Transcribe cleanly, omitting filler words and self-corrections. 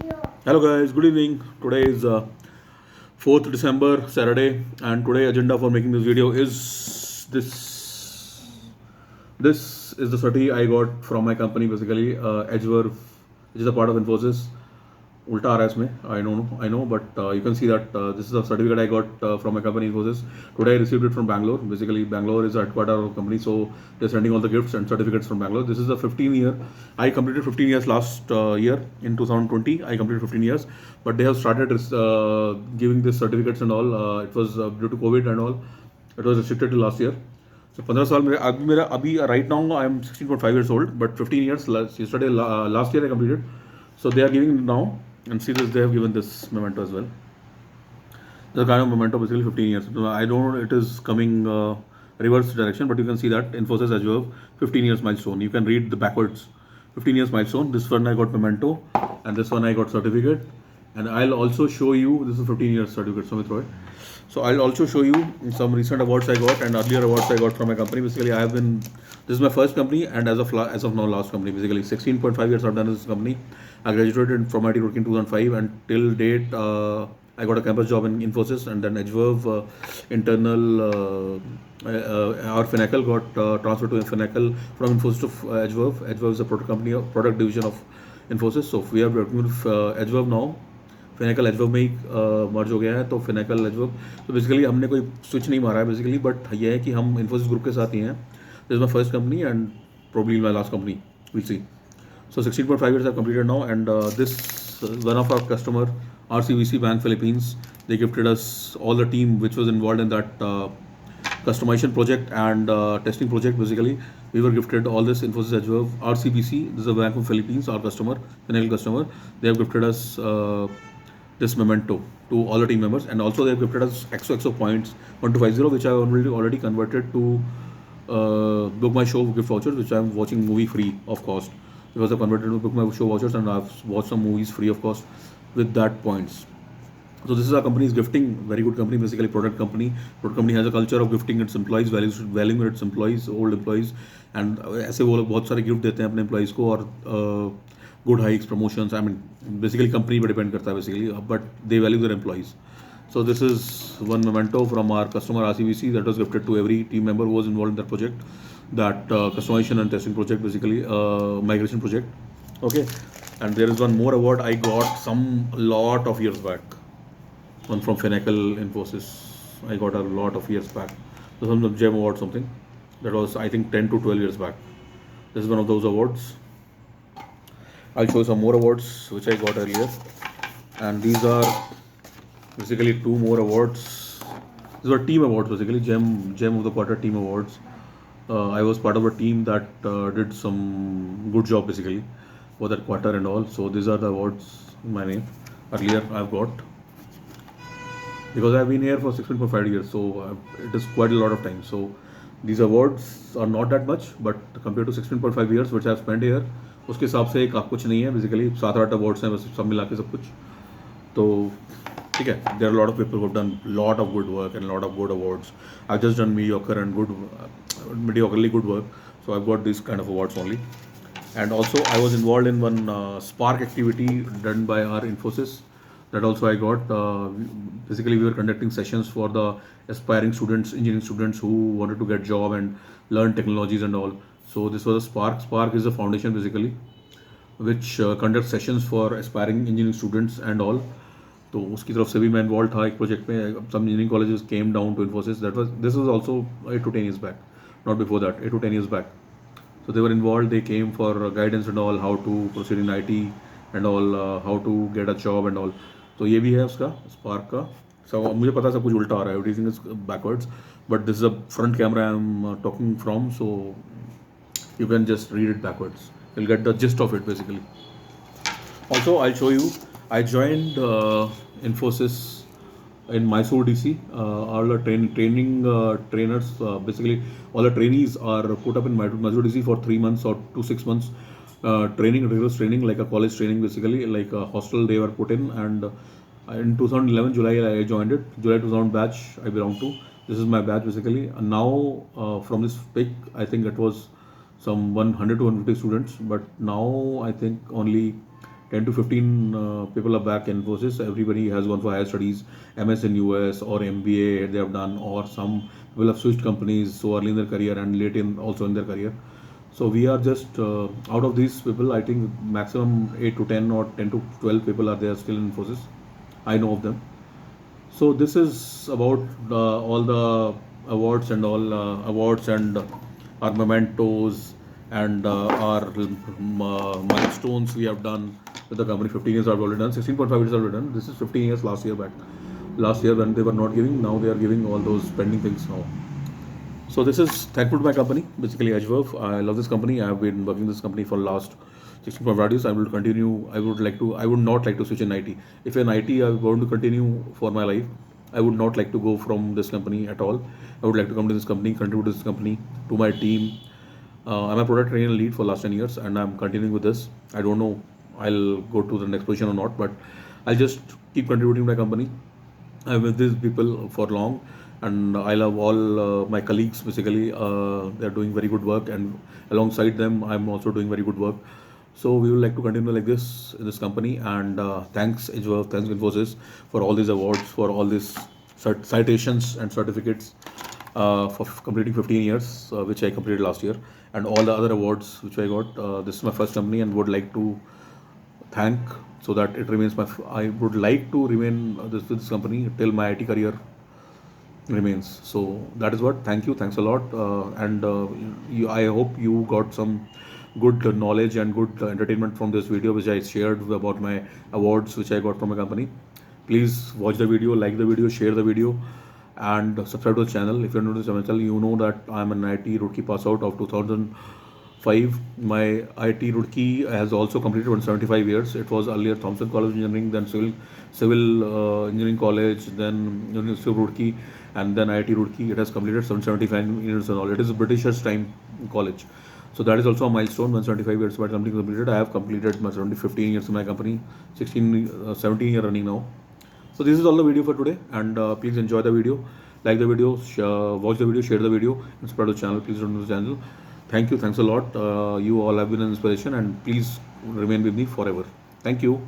Hello guys, good evening. Today is 4th December, Saturday, and today agenda for making this video is this. This is the certi I got from my company, basically Edgeworth, which is a part of Infosys. उल्टा आ रहा है इसमें I know but you can see that this is a certificate I got from my company Infosys today I received it from Bangalore basically Bangalore is headquarter of company so they sending all the gifts and certificates from Bangalore this is a 15 year I completed 15 years last year in 2020 I completed 15 years but they have started giving these certificates and all it was due to COVID and all it was restricted to last year so 15 साल मेरा अभी right now I am 16.5 years old but 15 years yesterday last year I completed so they are giving now and see this they have given this memento as well the kind of memento basically 15 years I don't know it is coming reverse direction but you can see that Infosys as well 15 years milestone you can read the backwards 15 years milestone this one I got memento and this one I got certificate and I'll also show you this is 15 years certificate Sumit Roy so I'll also show you some recent awards I got and earlier awards I got from my company basically I have been this is my first company and as of now last company basically 16.5 years I've done this company I graduated from IT Roorkee in 2005 and till date I got a campus job in Infosys and then Edgeworth internal our Finacle got transferred to Finacle from Infosys to Edgeworth. Edgeworth is a product company, product division of Infosys. So we are working with Edgeworth now. Finacle Edgeworth में ही मर्ज हो गया है तो Finacle Edgeworth तो basically हमने कोई switch नहीं मारा है बेसिकली बट ये है कि हम Infosys ग्रुप के साथ ही हैं this is my first company and probably my last company we'll see so 16.5 years I've completed now and this one of our customer RCBC Bank Philippines they gifted us all the team which was involved in that customization project and testing project basically we were gifted all this Infosys Edgeworth RCBC this is a bank of Philippines our customer Finacle customer they have gifted us this memento to all the team members and also they have gifted us XOXO points 1250 which I already converted to book my show gift vouchers which I'm watching movie free of cost because I converted to book my show vouchers and I've watched some movies free of cost with that points so this is our company's gifting very good company basically product company has a culture of gifting its employees valuing its employees old employees and ऐसे वो लोग बहुत सारे gift देते हैं अपने employees को और good hikes promotions I mean basically company पे depend करता है basically but they value their employees so this is one memento from our customer RCBC that was gifted to every team member who was involved in that project that customization and testing project basically migration project okay and there is one more award I got some lot of years back one from Finacle Infosys I got a lot of years back some gem award something that was I think 10 to 12 years back this is one of those awards I'll show some more awards which I got earlier and these are basically two more awards these were team awards basically gem of the quarter team awards I was part of a team that did some good job basically for that quarter and all so these are the awards in my name earlier I've got because I've been here for 16.5 years so it is quite a lot of time so these awards are not that much but compared to 16.5 years which I've spent here उसके हिसाब से एक कुछ नहीं है basically 7-8 awards हैं बस सब मिला के सब कुछ तो ठीक है there are lot of people who done lot of good work and lot of good awards I just done mediocre and good mediocrely good work so I've got these kind of awards only and also I was involved in one Spark activity done by our Infosys that also I got basically we were conducting sessions for the aspiring students engineering students who wanted to get job and learn technologies and all so this was a Spark is a foundation basically which conducts sessions for aspiring engineering students and all तो उसकी तरफ से भी मैं involve था एक project में some engineering colleges came down to Infosys that was this was also 8 to 10 years back not before that 8 to 10 years back so they were involved they came for guidance and all how to proceed in IT and all how to get a job and all तो ये भी है उसका spark का so मुझे पता है सब कुछ उल्टा आ रहा है everything is backwards but this is a front camera I am talking from so you can just read it backwards you'll get the gist of it basically also I'll show you I joined Infosys in Mysore DC all the training trainers basically all the trainees are put up in Mysore DC for 3 months or to 6 months training rigorous training like a college training basically like a hostel they were put in and in 2011 July I joined it July 2000 batch I belong to this is my batch basically and now from this pick I think it was some 100 to 150 students but now I think only 10 to 15 people are back in Infosys. Everybody has gone for higher studies, MS in US or MBA they have done, or some people have switched companies so early in their career and late in also in their career. So we are just out of these people, I think maximum 8 to 10 or 10 to 12 people are there still in Infosys. I know of them. So this is about all the awards and all awards and our mementos and our milestones we have done with the company. 15 years I've already done. 16.5 years I've already done. This is 15 years last year back. Last year when they were not giving, now they are giving all those pending things now. So this is thankful to my company, basically Edgeworth. I love this company. I have been working with this company for last 16.5 years. I will continue. I would not like to switch in IT. If in IT I want to continue for my life, I would not like to go from this company at all. I would like to come to this company, contribute to this company, to my team. I'm a product trainer lead for last 10 years and I'm continuing with this. I don't know I'll go to the next position or not, but I'll just keep contributing to my company. I'm with these people for long, and I love all my colleagues. Basically, they're doing very good work, and alongside them, I'm also doing very good work. So we would like to continue like this in this company. And thanks Edgeworth, thanks Infosys for all these awards, for all these citations and certificates for completing 15 years, which I completed last year, and all the other awards which I got. This is my first company, and would like to thank so that it remains my. I would like to remain this with this company till my IT career remains. So that is what. Thank you. Thanks a lot. And I hope you got some good knowledge and good entertainment from this video which I shared about my awards which I got from my company. Please watch the video, like the video, share the video, and subscribe to the channel. If you're new to the channel, you know that I'm an IT Roorkee pass out of 2005. My IT Roorkee has also completed 175 years. It was earlier Thompson College of Engineering, then Civil Engineering College, then University of Roorkee, and then IIT Roorkee. It has completed 775 years and all. It is a Britishers time college. So that is also a milestone. 175 years by something completed. I have completed my 15 years in my company, 17 year running now. So this is all the video for today, and please enjoy the video, like the video, watch the video, share the video, and subscribe to the channel. Please subscribe to the channel. Thank you, thanks a lot. You all have been an inspiration, and please remain with me forever. Thank you.